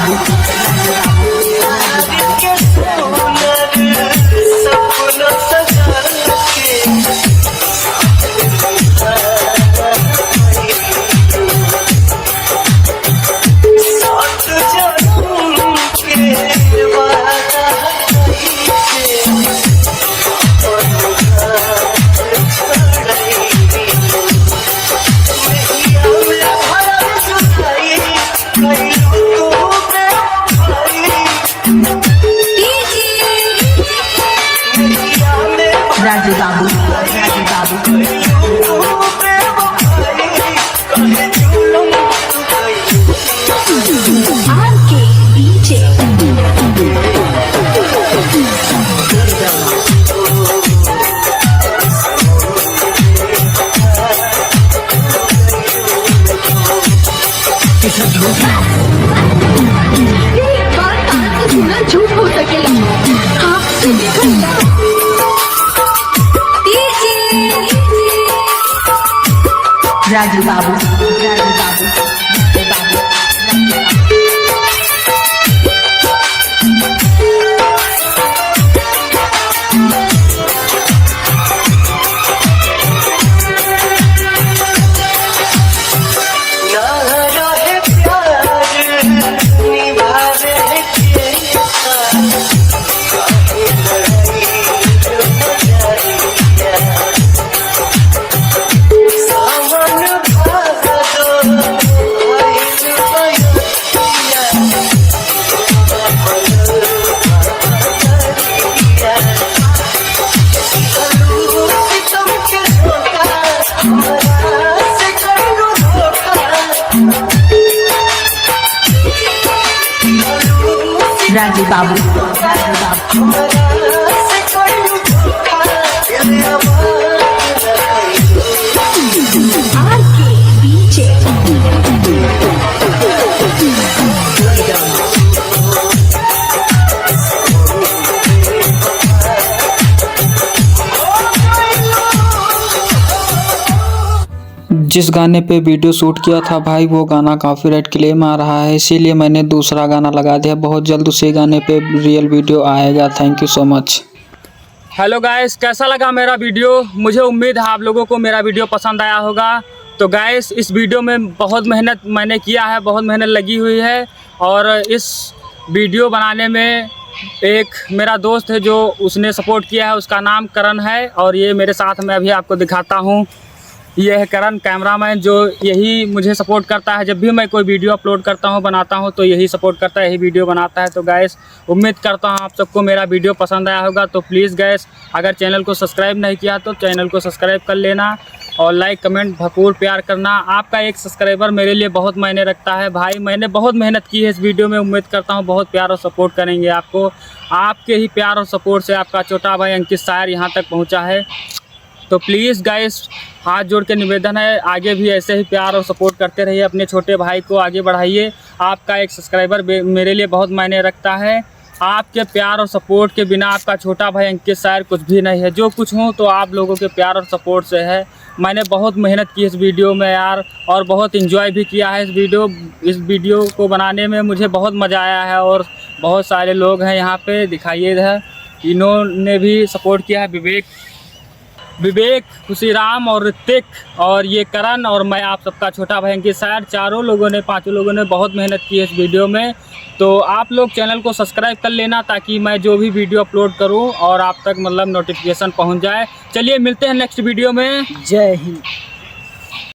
बाबू राजू बाबू RK DJ झूठ हो सकेला हाँ राजू बाबू राजू बाबू आरके डीजे जिस गाने पे वीडियो शूट किया था भाई वो गाना कॉपीराइट क्लेम आ रहा है, इसीलिए मैंने दूसरा गाना लगा दिया। बहुत जल्द उसी गाने पे रियल वीडियो आएगा। Thank you so much. Hello guys, कैसा लगा मेरा वीडियो? मुझे उम्मीद है आप लोगों को मेरा वीडियो पसंद आया होगा। तो गाइस इस वीडियो में बहुत मेहनत मैंने किया है, बहुत मेहनत लगी हुई है। और इस वीडियो बनाने में एक मेरा दोस्त है जो उसने सपोर्ट किया है, उसका नाम करण है। और ये मेरे साथ में अभी आपको दिखाता हूँ, ये है करण कैमरामैन, जो यही मुझे सपोर्ट करता है। जब भी मैं कोई वीडियो अपलोड करता हूँ बनाता हूँ तो यही सपोर्ट करता है, यही वीडियो बनाता है। तो गैस उम्मीद करता हूँ आप सबको मेरा वीडियो पसंद आया होगा। तो प्लीज़ गैस अगर चैनल को सब्सक्राइब नहीं किया तो चैनल को सब्सक्राइब कर लेना और लाइक कमेंट भरपूर प्यार करना। आपका एक सब्सक्राइबर मेरे लिए बहुत मायने रखता है भाई। मैंने बहुत मेहनत की है इस वीडियो में, उम्मीद करता हूँ बहुत प्यार और सपोर्ट करेंगे। आपको आपके ही प्यार और सपोर्ट से आपका छोटा भाई अंकित सायर यहाँ तक पहुँचा है। तो प्लीज़ गाइस हाथ जोड़ के निवेदन है, आगे भी ऐसे ही प्यार और सपोर्ट करते रहिए, अपने छोटे भाई को आगे बढ़ाइए। आपका एक सब्सक्राइबर मेरे लिए बहुत मायने रखता है। आपके प्यार और सपोर्ट के बिना आपका छोटा भाई अंकित सायर कुछ भी नहीं है। जो कुछ हूँ तो आप लोगों के प्यार और सपोर्ट से है। मैंने बहुत मेहनत की इस वीडियो में यार, और बहुत एंजॉय भी किया है इस वीडियो को बनाने में। मुझे बहुत मज़ा आया है और बहुत सारे लोग हैं यहाँ पे, दिखाइए इधर, इन्होंने भी सपोर्ट किया है। विवेक, खुशीराम और ऋतिक और ये करण और मैं आप सबका छोटा भाई अंकित सायर, पांचों लोगों ने बहुत मेहनत की है इस वीडियो में। तो आप लोग चैनल को सब्सक्राइब कर लेना ताकि मैं जो भी वीडियो अपलोड करूं और आप तक मतलब नोटिफिकेशन पहुंच जाए। चलिए मिलते हैं नेक्स्ट वीडियो में। जय हिंद।